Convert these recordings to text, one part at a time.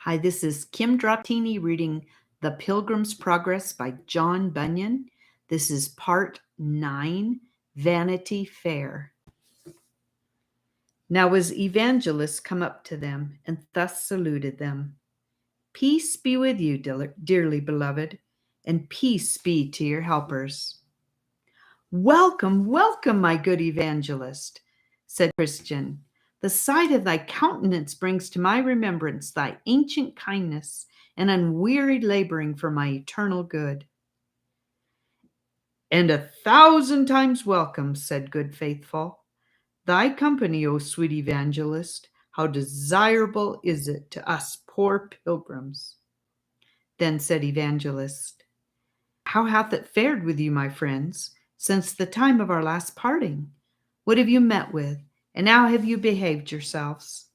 Hi, this is Kim Droptiny reading The Pilgrim's Progress by John Bunyan. This is part 9, Vanity Fair. Now his evangelists come up to them and thus saluted them. Peace be with you, dearly beloved, and peace be to your helpers. Welcome, welcome, my good evangelist, said Christian. The sight of thy countenance brings to my remembrance thy ancient kindness and unwearied laboring for my eternal good. And 1,000 times welcome, said Good Faithful. Thy company, O sweet evangelist, how desirable is it to us poor pilgrims. Then said Evangelist, how hath it fared with you, my friends, since the time of our last parting? What have you met with, and how have you behaved yourselves?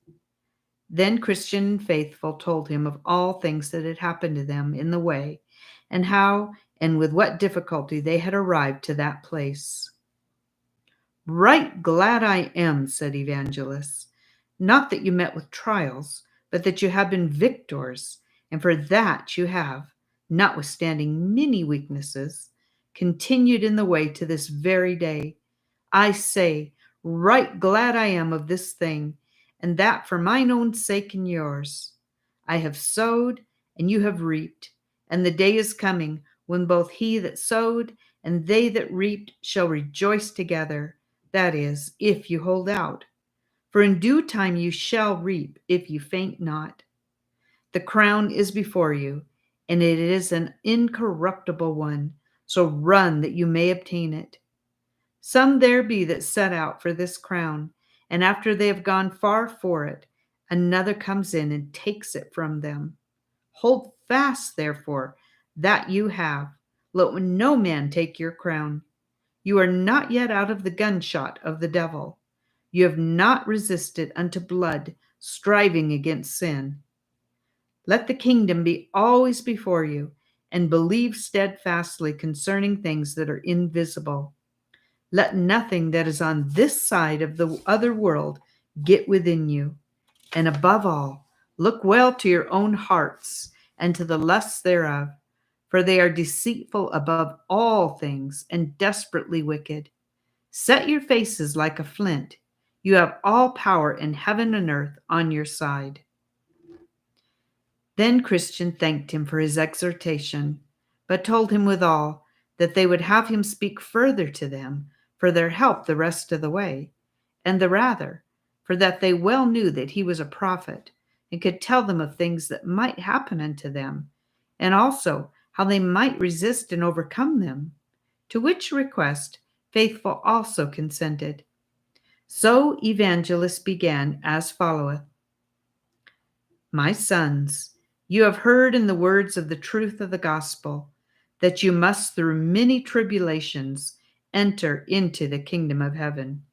Then Christian and Faithful told him of all things that had happened to them in the way, and how and with what difficulty they had arrived to that place. Right glad I am, said Evangelist, not that you met with trials, but that you have been victors, and for that you have, notwithstanding many weaknesses, continued in the way to this very day. I say, right glad I am of this thing, and that for mine own sake and yours. I have sowed, and you have reaped, and the day is coming when both he that sowed and they that reaped shall rejoice together, that is, if you hold out. For in due time you shall reap, if you faint not. The crown is before you, and it is an incorruptible one, so run that you may obtain it. Some there be that set out for this crown, and after they have gone far for it, another comes in and takes it from them. Hold fast, therefore, that you have. Let no man take your crown. You are not yet out of the gunshot of the devil. You have not resisted unto blood, striving against sin. Let the kingdom be always before you, and believe steadfastly concerning things that are invisible. Let nothing that is on this side of the other world get within you. And above all, look well to your own hearts and to the lusts thereof, for they are deceitful above all things and desperately wicked. Set your faces like a flint. You have all power in heaven and earth on your side. Then Christian thanked him for his exhortation, but told him withal that they would have him speak further to them for their help the rest of the way, and the rather, for that they well knew that he was a prophet, and could tell them of things that might happen unto them, and also how they might resist and overcome them. To which request Faithful also consented. So Evangelist began as followeth. My sons, you have heard in the words of the truth of the gospel, that you must through many tribulations enter into the kingdom of heaven.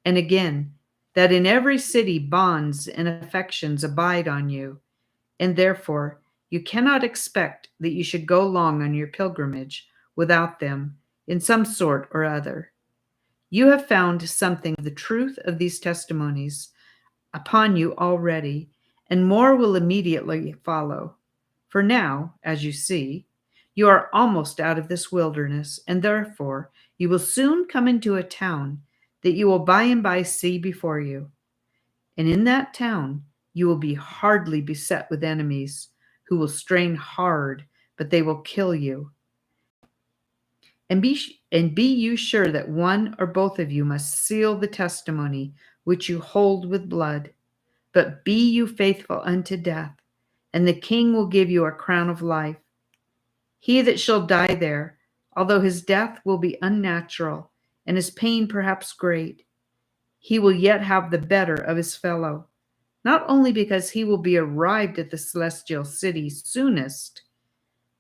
And again, that in every city bonds and affections abide on you, and therefore you cannot expect that you should go long on your pilgrimage without them in some sort or other. You have found something of the truth of these testimonies upon you already, and more will immediately follow. For now, as you see, you are almost out of this wilderness, and therefore you will soon come into a town that you will by and by see before you. And in that town you will be hardly beset with enemies, who will strain hard, but they will kill you. And be you sure that one or both of you must seal the testimony which you hold with blood. But be you faithful unto death, and the king will give you a crown of life. He that shall die there, although his death will be unnatural, and his pain perhaps great, he will yet have the better of his fellow, not only because he will be arrived at the celestial city soonest,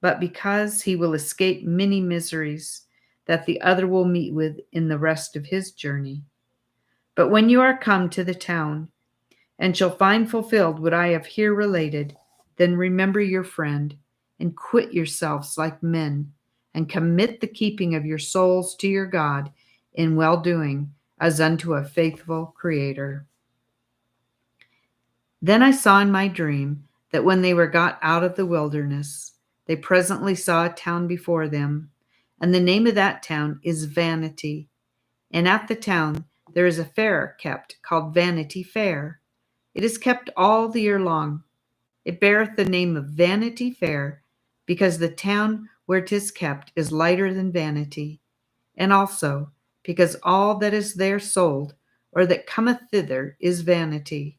but because he will escape many miseries that the other will meet with in the rest of his journey. But when you are come to the town, and shall find fulfilled what I have here related, then remember your friend, and quit yourselves like men, and commit the keeping of your souls to your God in well-doing, as unto a faithful Creator. Then I saw in my dream that when they were got out of the wilderness, they presently saw a town before them, and the name of that town is Vanity. And at the town there is a fair kept, called Vanity Fair. It is kept all the year long. It beareth the name of Vanity Fair, because the town where 'tis kept is lighter than vanity, and also because all that is there sold, or that cometh thither, is vanity.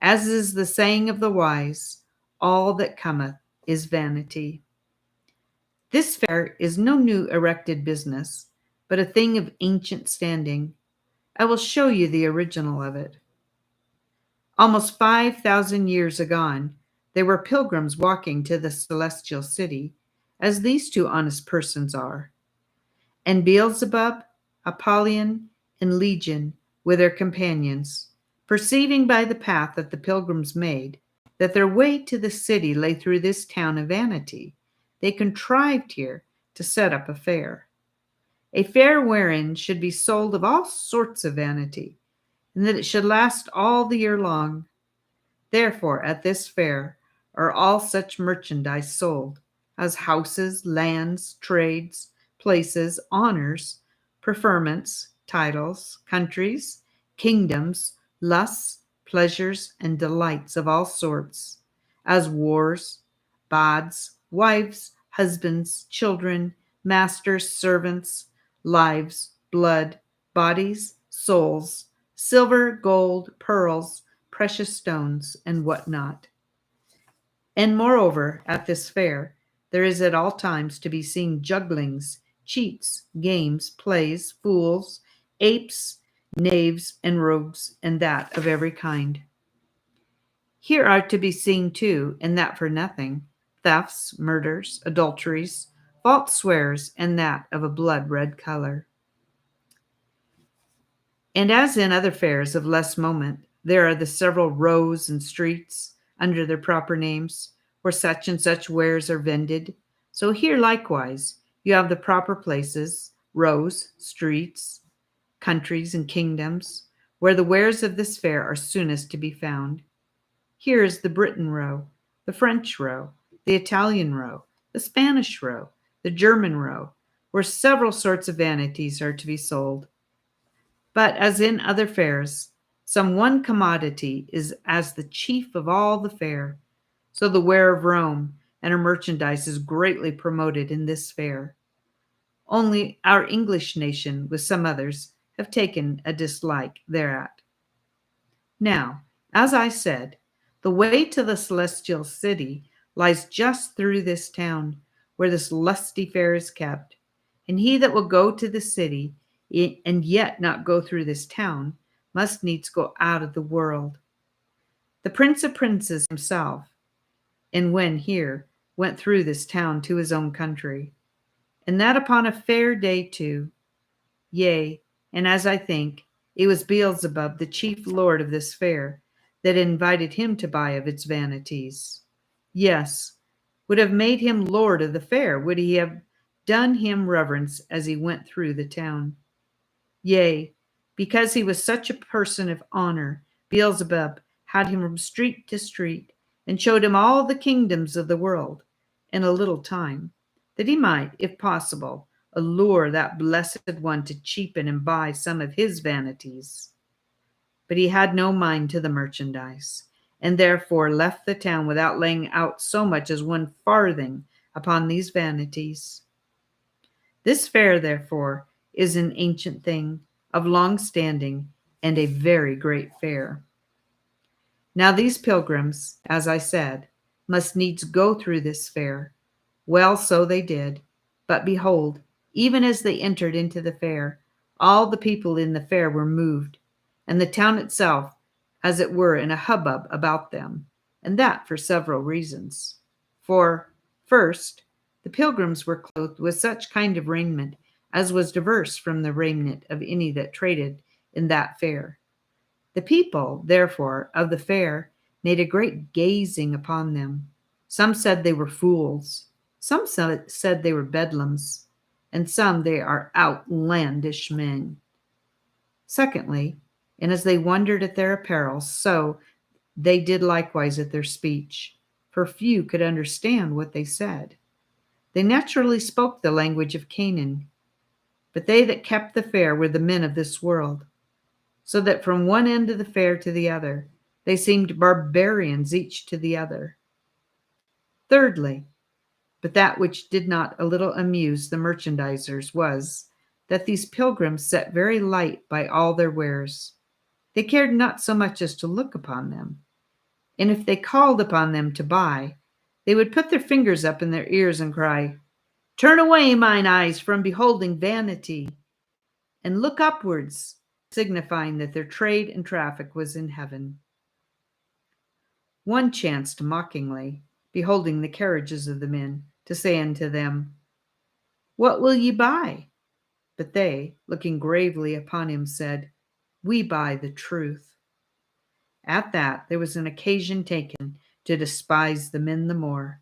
As is the saying of the wise, all that cometh is vanity. This fair is no new erected business, but a thing of ancient standing. I will show you the original of it. Almost 5,000 years agone, there were pilgrims walking to the celestial city, as these two honest persons are, and Beelzebub, Apollyon, and Legion with their companions, perceiving by the path that the pilgrims made that their way to the city lay through this town of Vanity, they contrived here to set up a fair wherein should be sold of all sorts of vanity, and that it should last all the year long. Therefore, at this fair are all such merchandise sold as houses, lands, trades, places, honors, preferments, titles, countries, kingdoms, lusts, pleasures, and delights of all sorts, as wars, bawds, wives, husbands, children, masters, servants, lives, blood, bodies, souls, silver, gold, pearls, precious stones, and what not. And moreover, at this fair, there is at all times to be seen jugglings, cheats, games, plays, fools, apes, knaves, and rogues, and that of every kind. Here are to be seen too, and that for nothing, thefts, murders, adulteries, false swears, and that of a blood-red color. And as in other fairs of less moment, there are the several rows and streets, under their proper names, where such and such wares are vended. So here likewise you have the proper places, rows, streets, countries, and kingdoms, where the wares of this fair are soonest to be found. Here is the Britain row, the French row, the Italian row, the Spanish row, the German row, where several sorts of vanities are to be sold. But as in other fairs, some one commodity is as the chief of all the fair. So the ware of Rome and her merchandise is greatly promoted in this fair. Only our English nation, with some others, have taken a dislike thereat. Now, as I said, the way to the celestial city lies just through this town, where this lusty fair is kept. And he that will go to the city, and yet not go through this town, must needs go out of the world. The Prince of Princes himself, and when here, went through this town to his own country, and that upon a fair day too. Yea, and as I think, it was Beelzebub, the chief lord of this fair, that invited him to buy of its vanities. Yes, would have made him lord of the fair, would he have done him reverence as he went through the town. Yea, because he was such a person of honor, Beelzebub had him from street to street, and showed him all the kingdoms of the world in a little time, that he might, if possible, allure that blessed one to cheapen and buy some of his vanities. But he had no mind to the merchandise, and therefore left the town without laying out so much as one farthing upon these vanities. This fair, therefore, is an ancient thing, of long standing, and a very great fair. Now these pilgrims, as I said, must needs go through this fair. Well, so they did. But behold, even as they entered into the fair, all the people in the fair were moved, and the town itself, as it were, in a hubbub about them, and that for several reasons. For, first, the pilgrims were clothed with such kind of raiment as was diverse from the raiment of any that traded in that fair. The people, therefore, of the fair made a great gazing upon them. Some said they were fools, some said they were bedlams, and some they are outlandish men. Secondly, and as they wondered at their apparel, so they did likewise at their speech. for few could understand what they said. They naturally spoke the language of Canaan, but they that kept the fair were the men of this world, so that from one end of the fair to the other, they seemed barbarians each to the other. Thirdly, but that which did not a little amuse the merchandisers was, that these pilgrims set very light by all their wares. They cared not so much as to look upon them, and if they called upon them to buy, they would put their fingers up in their ears and cry, "Turn away mine eyes from beholding vanity, and look upwards," signifying that their trade and traffic was in heaven. One chanced mockingly, beholding the carriages of the men, to say unto them, "What will ye buy?" But they, looking gravely upon him, said, "We buy the truth." At that there was an occasion taken to despise the men the more,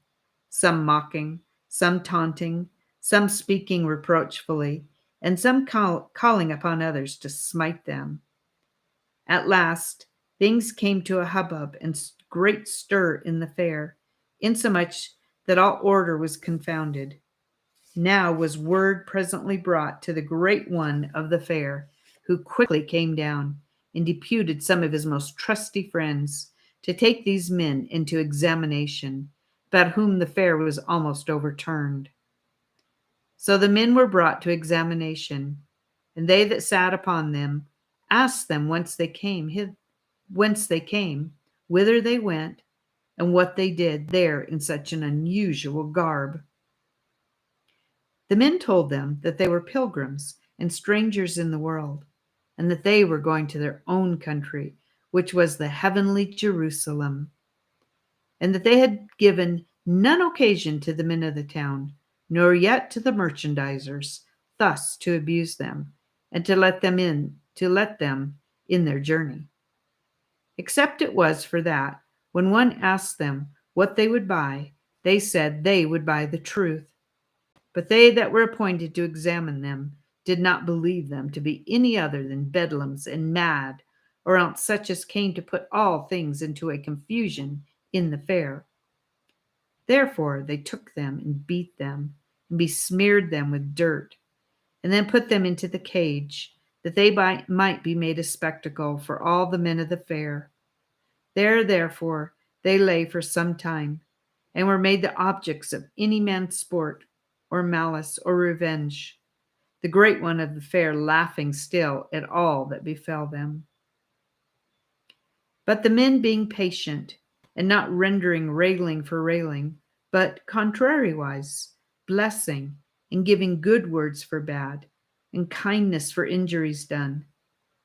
some mocking, some taunting, some speaking reproachfully, and some calling upon others to smite them. At last things came to a hubbub and great stir in the fair, insomuch that all order was confounded. Now was word presently brought to the great one of the fair, who quickly came down and deputed some of his most trusty friends to take these men into examination, about whom the fair was almost overturned. So the men were brought to examination, and they that sat upon them asked them whence they came, whither they went, and what they did there in such an unusual garb. The men told them that they were pilgrims and strangers in the world, and that they were going to their own country, which was the heavenly Jerusalem, and that they had given none occasion to the men of the town, nor yet to the merchandisers, thus to abuse them, and to let them in their journey. Except it was for that, when one asked them what they would buy, they said they would buy the truth. But they that were appointed to examine them did not believe them to be any other than bedlams and mad, or else such as came to put all things into a confusion in the fair. Therefore they took them and beat them, and besmeared them with dirt, and then put them into the cage, that they might be made a spectacle for all the men of the fair. There, therefore, they lay for some time, and were made the objects of any man's sport, or malice, or revenge, the great one of the fair laughing still at all that befell them. But the men being patient, and not rendering railing for railing, but contrariwise, blessing, and giving good words for bad, and kindness for injuries done,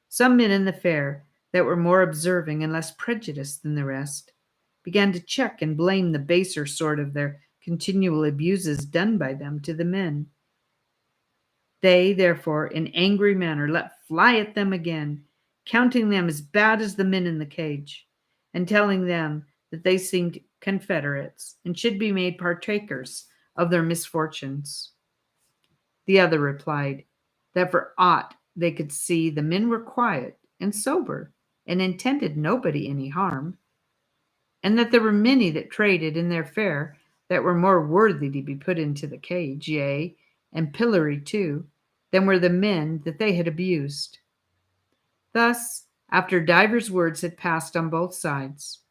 some men in the fair, that were more observing and less prejudiced than the rest, began to check and blame the baser sort of their continual abuses done by them to the men. They, therefore, in angry manner let fly at them again, counting them as bad as the men in the cage, and telling them that they seemed confederates, and should be made partakers of their misfortunes. The other replied, that for aught they could see, the men were quiet and sober, and intended nobody any harm, and that there were many that traded in their fair that were more worthy to be put into the cage, yea, and pilloried too, than were the men that they had abused. Thus, after divers words had passed on both sides,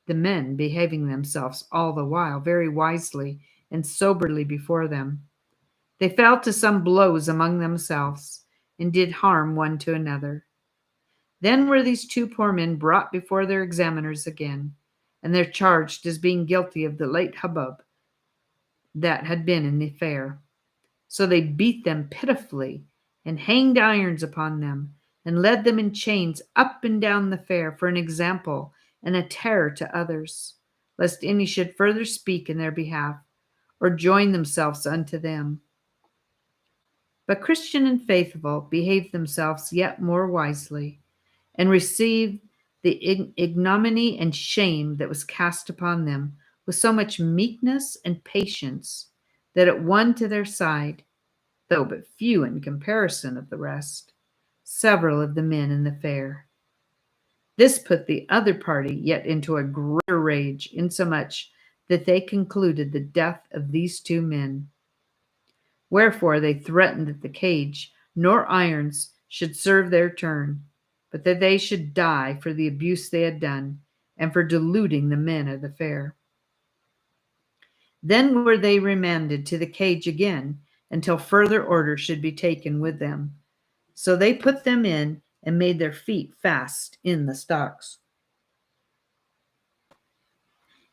the men behaving themselves all the while very wisely and soberly before them, they fell to some blows among themselves, and did harm one to another. Then were these two poor men brought before their examiners again, and they're charged as being guilty of the late hubbub that had been in the fair. So they beat them pitifully, and hanged irons upon them, and led them in chains up and down the fair for an example and a terror to others, lest any should further speak in their behalf, or join themselves unto them. But Christian and Faithful behaved themselves yet more wisely, and received the ignominy and shame that was cast upon them with so much meekness and patience, that it won to their side, though but few in comparison of the rest, several of the men in the fair. This put the other party yet into a greater rage, insomuch that they concluded the death of these 2 men. Wherefore they threatened that the cage nor irons should serve their turn, but that they should die for the abuse they had done, and for deluding the men of the fair. Then were they remanded to the cage again, until further order should be taken with them. So they put them in, and made their feet fast in the stocks.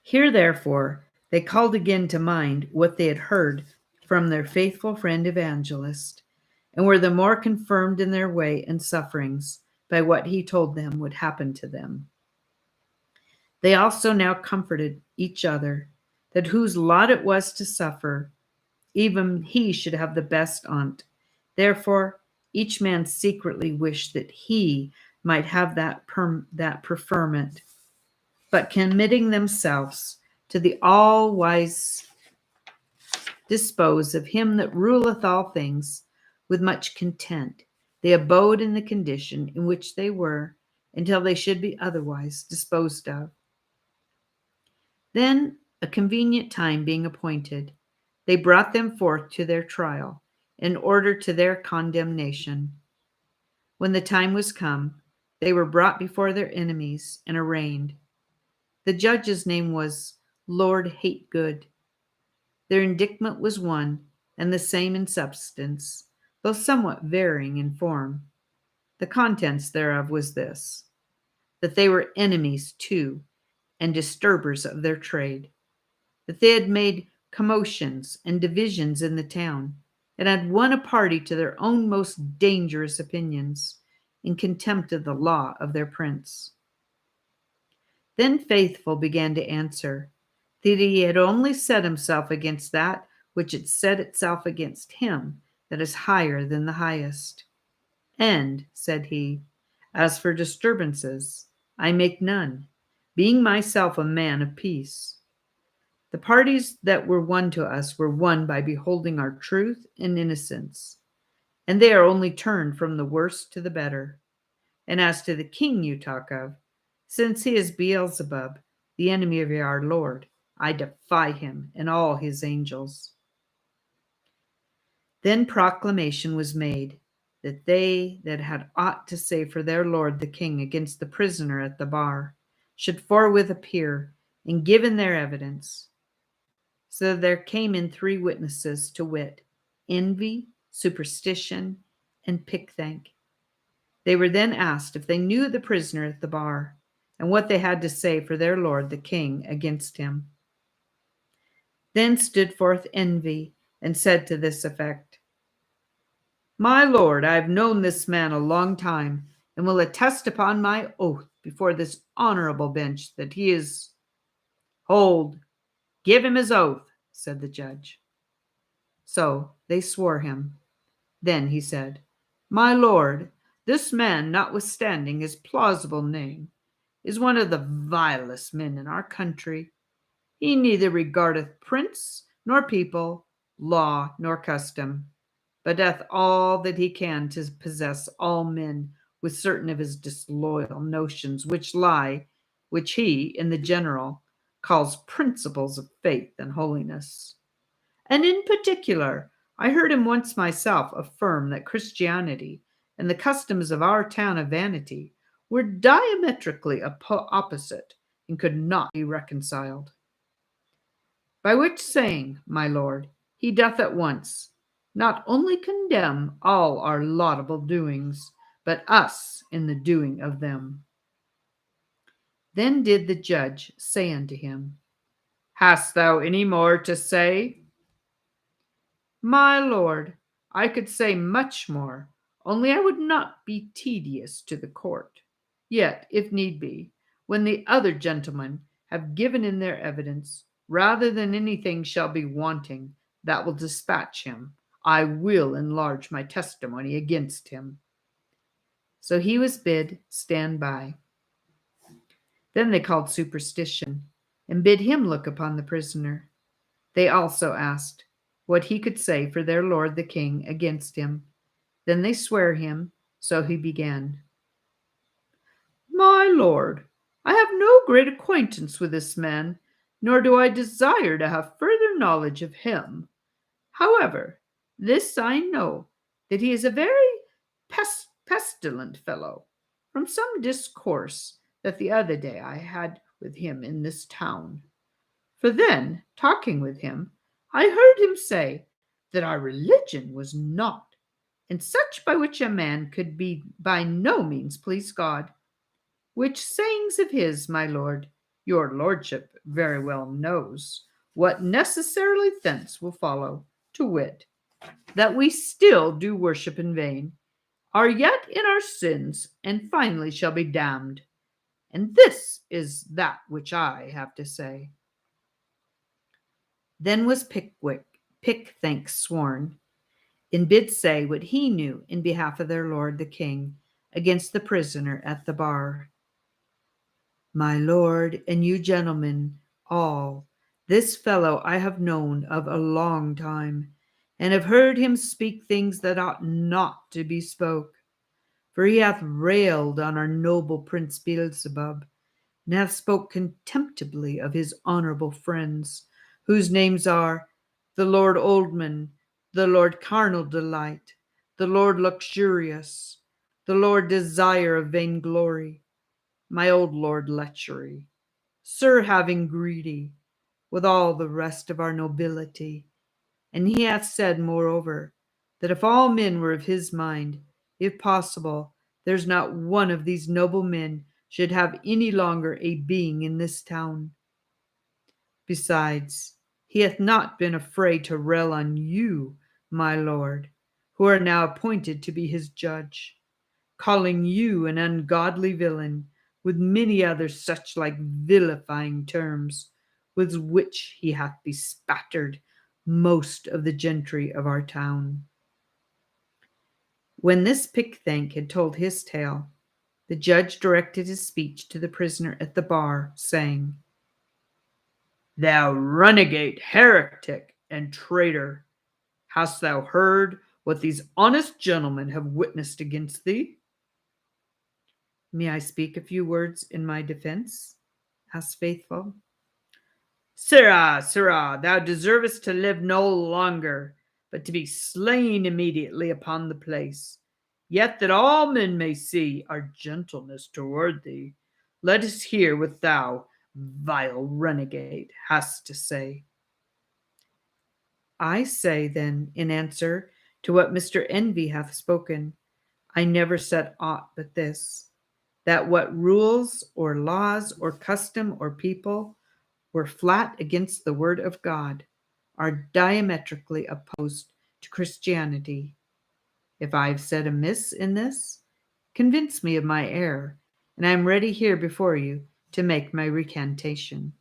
Here, therefore, they called again to mind what they had heard from their faithful friend Evangelist, and were the more confirmed in their way and sufferings by what he told them would happen to them. They also now comforted each other, that whose lot it was to suffer, even he should have the best on't. Therefore, each man secretly wished that he might have that preferment, but committing themselves to the all-wise dispose of him that ruleth all things, with much content, they abode in the condition in which they were, until they should be otherwise disposed of. Then, a convenient time being appointed, they brought them forth to their trial, in order to their condemnation. When the time was come, they were brought before their enemies and arraigned. The judge's name was Lord Hategood. Their indictment was one, and the same in substance, though somewhat varying in form. The contents thereof was this: that they were enemies to, and disturbers of their trade, that they had made commotions and divisions in the town, and had won a party to their own most dangerous opinions, in contempt of the law of their prince. Then Faithful began to answer, that he had only set himself against that which had set itself against him that is higher than the highest. And, said he, as for disturbances, I make none, being myself a man of peace. The parties that were won to us were won by beholding our truth and innocence, and they are only turned from the worse to the better. And as to the king you talk of, since he is Beelzebub, the enemy of our Lord, I defy him and all his angels. Then proclamation was made, that they that had aught to say for their lord the king against the prisoner at the bar should forthwith appear and give in their evidence. So there came in 3 witnesses, to wit, Envy, Superstition, and Pickthank. They were then asked if they knew the prisoner at the bar, and what they had to say for their lord the king against him. Then stood forth Envy, and said to this effect: My lord, I have known this man a long time, and will attest upon my oath before this honorable bench that he is— Hold, give him his oath, said the judge. So they swore him. Then he said, My lord, this man, notwithstanding his plausible name, is one of the vilest men in our country. He neither regardeth prince nor people, law nor custom, but doth all that he can to possess all men with certain of his disloyal notions, which he, in the general, calls principles of faith and holiness. And in particular, I heard him once myself affirm that Christianity and the customs of our town of Vanity were diametrically opposite and could not be reconciled. By which saying, my lord, he doth at once not only condemn all our laudable doings, but us in the doing of them. Then did the judge say unto him, Hast thou any more to say? My lord, I could say much more, only I would not be tedious to the court. Yet, if need be, when the other gentlemen have given in their evidence, rather than anything shall be wanting that will dispatch him, I will enlarge my testimony against him. So he was bid stand by. Then they called Superstition, and bid him look upon the prisoner. They also asked what he could say for their lord the king against him. Then they sware him, so he began. My lord, I have no great acquaintance with this man, nor do I desire to have further knowledge of him. However, this I know, that he is a very pestilent fellow, from some discourse that the other day I had with him in this town. For then, talking with him, I heard him say that our religion was not, and such by which a man could be by no means please God. Which sayings of his, my lord, your lordship very well knows, what necessarily thence will follow, to wit, that we still do worship in vain, are yet in our sins, and finally shall be damned. And this is that which I have to say. Then was Pickthank sworn, and bid say what he knew in behalf of their lord the king against the prisoner at the bar. My lord, and you gentlemen all, this fellow I have known of a long time, and have heard him speak things that ought not to be spoke. For he hath railed on our noble Prince Beelzebub, and hath spoke contemptibly of his honourable friends, whose names are the Lord Oldman, the Lord Carnal Delight, the Lord Luxurious, the Lord Desire of Vainglory, my old Lord Lechery, Sir Having Greedy, with all the rest of our nobility. And he hath said, moreover, that if all men were of his mind, if possible, there's not one of these noble men should have any longer a being in this town. Besides, he hath not been afraid to rail on you, my lord, who are now appointed to be his judge, calling you an ungodly villain, with many other such like vilifying terms, with which he hath bespattered most of the gentry of our town. When this Pickthank had told his tale, the judge directed his speech to the prisoner at the bar, saying, Thou runagate, heretic, and traitor, hast thou heard what these honest gentlemen have witnessed against thee? May I speak a few words in my defense? Asked Faithful. Sirrah, thou deservest to live no longer, but to be slain immediately upon the place. Yet that all men may see our gentleness toward thee, let us hear what thou, vile renegade, hast to say. I say, then, in answer to what Mr. Envy hath spoken, I never said aught but this, that what rules or laws or custom or people were flat against the word of God, are diametrically opposed to Christianity. If I have said amiss in this, convince me of my error, and I am ready here before you to make my recantation.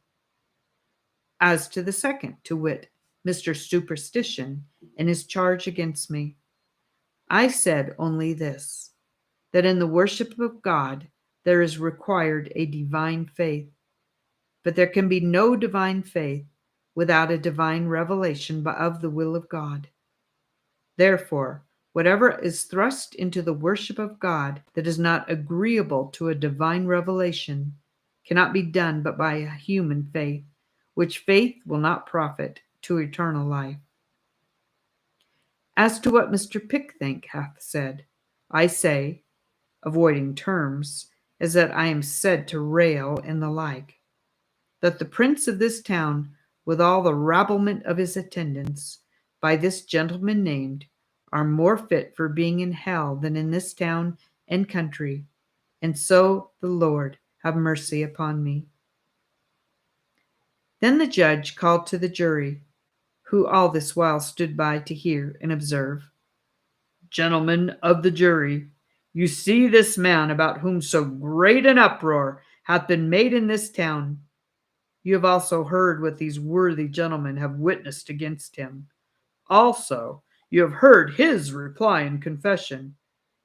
As to the second, to wit, Mr. Superstition and his charge against me, I said only this, that in the worship of God there is required a divine faith, but there can be no divine faith without a divine revelation of the will of God. Therefore, whatever is thrust into the worship of God that is not agreeable to a divine revelation cannot be done but by a human faith, which faith will not profit to eternal life. As to what Mr. Pickthank hath said, I say, avoiding terms, as that I am said to rail and the like, that the prince of this town, with all the rabblement of his attendants, by this gentleman named, are more fit for being in hell than in this town and country, and so the Lord have mercy upon me. Then the judge called to the jury, who all this while stood by to hear and observe. Gentlemen of the jury, you see this man about whom so great an uproar hath been made in this town. You have also heard what these worthy gentlemen have witnessed against him. Also, you have heard his reply and confession.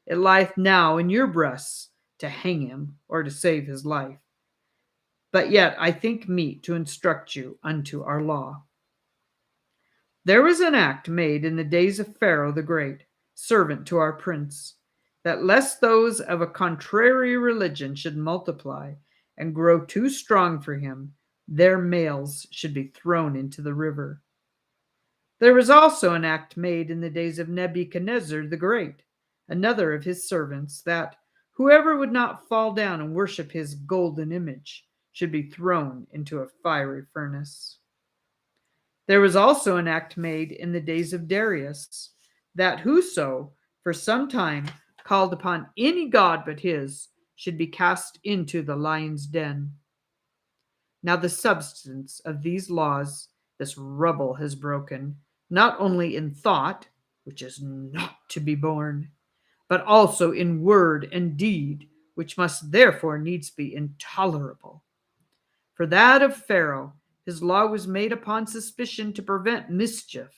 It lieth now in your breasts to hang him or to save his life. But yet I think meet to instruct you unto our law. There was an act made in the days of Pharaoh the Great, servant to our prince, that lest those of a contrary religion should multiply and grow too strong for him, their males should be thrown into the river. There was also an act made in the days of Nebuchadnezzar the Great, another of his servants, that whoever would not fall down and worship his golden image should be thrown into a fiery furnace. There was also an act made in the days of Darius, that whoso for some time called upon any god but his should be cast into the lion's den. Now the substance of these laws this rubble has broken, not only in thought, which is not to be borne, but also in word and deed, which must therefore needs be intolerable. For that of Pharaoh, his law was made upon suspicion to prevent mischief,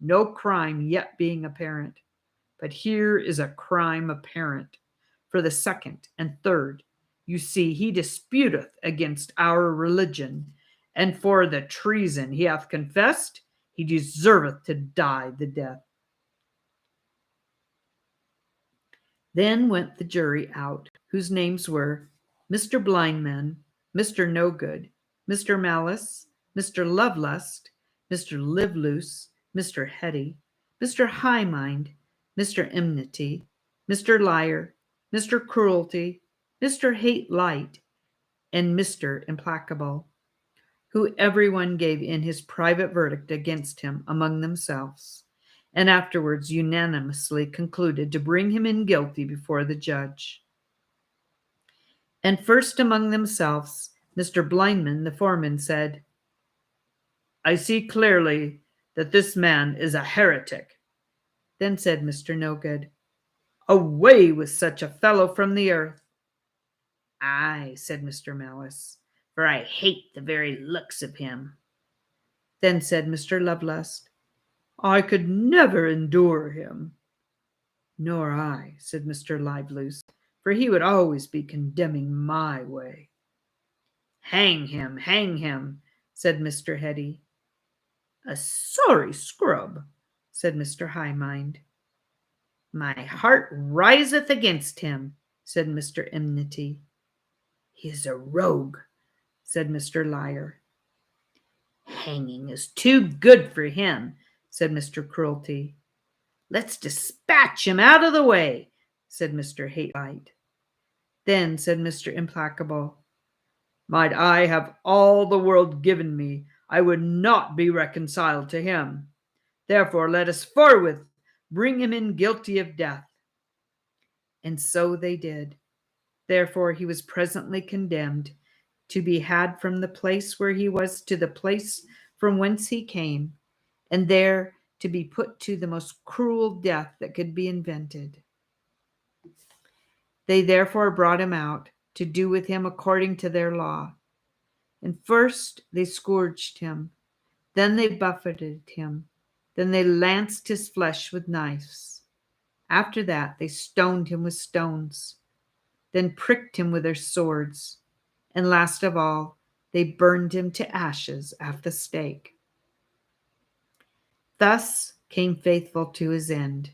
no crime yet being apparent. But here is a crime apparent. For the second and third, you see, he disputeth against our religion, and for the treason he hath confessed, he deserveth to die the death. Then went the jury out, whose names were Mr. Blindman, Mr. No Good, Mr. Malice, Mr. Lovelust, Mr. Live Loose, Mr. Heady, Mr. High Mind, Mr. Enmity, Mr. Liar, Mr. Cruelty, Mr. Hate Light, and Mr. Implacable, who everyone gave in his private verdict against him among themselves, and afterwards unanimously concluded to bring him in guilty before the judge. And first among themselves, Mr. Blindman, the foreman, said, I see clearly that this man is a heretic. Then said Mr. No Good, away with such a fellow from the earth. Aye, said Mr. Malice, for I hate the very looks of him. Then said Mr. Lovelust, I could never endure him. Nor I, said Mr. Liveloose, for he would always be condemning my way. Hang him, said Mr. Heady. A sorry scrub, said Mr. High Mind. My heart riseth against him, said Mr. Enmity. He is a rogue, said Mr. Liar. Hanging is too good for him, said Mr. Cruelty. Let's dispatch him out of the way, said Mr. Hate Light. Then said Mr. Implacable, might I have all the world given me, I would not be reconciled to him. Therefore let us forthwith bring him in guilty of death. And so they did. Therefore he was presently condemned to be had from the place where he was to the place from whence he came, and there to be put to the most cruel death that could be invented. They therefore brought him out to do with him according to their law. And first they scourged him, then they buffeted him, then they lanced his flesh with knives. After that they stoned him with stones, then pricked him with their swords, and last of all they burned him to ashes at the stake. Thus came Faithful to his end.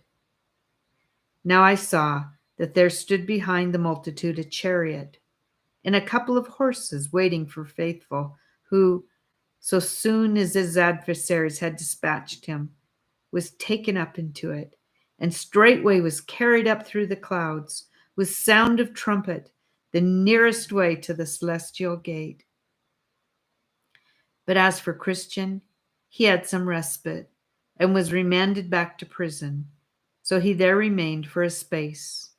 Now I saw that there stood behind the multitude a chariot, and a couple of horses waiting for Faithful, who, so soon as his adversaries had dispatched him, was taken up into it, and straightway was carried up through the clouds, with sound of trumpet, the nearest way to the celestial gate. But as for Christian, he had some respite, and was remanded back to prison, so he there remained for a space.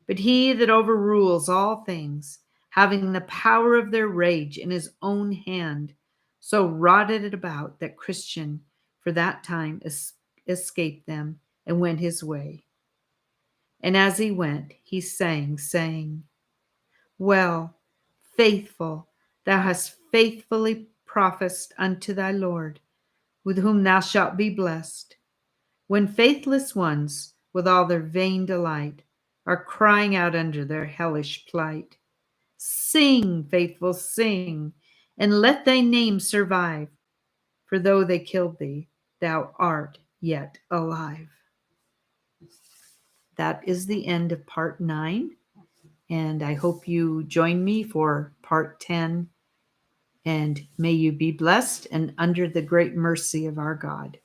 But he that overrules all things, having the power of their rage in his own hand, so wrought it about that Christian for that time escaped them and went his way. And as he went, he sang, saying, well, Faithful, thou hast faithfully prophesied unto thy Lord, with whom thou shalt be blessed, when faithless ones, with all their vain delight, are crying out under their hellish plight. Sing, Faithful, sing, and let thy name survive, for though they killed thee, thou art yet alive. That is the end of part 9, and I hope you join me for part 10 And may you be blessed and under the great mercy of our God.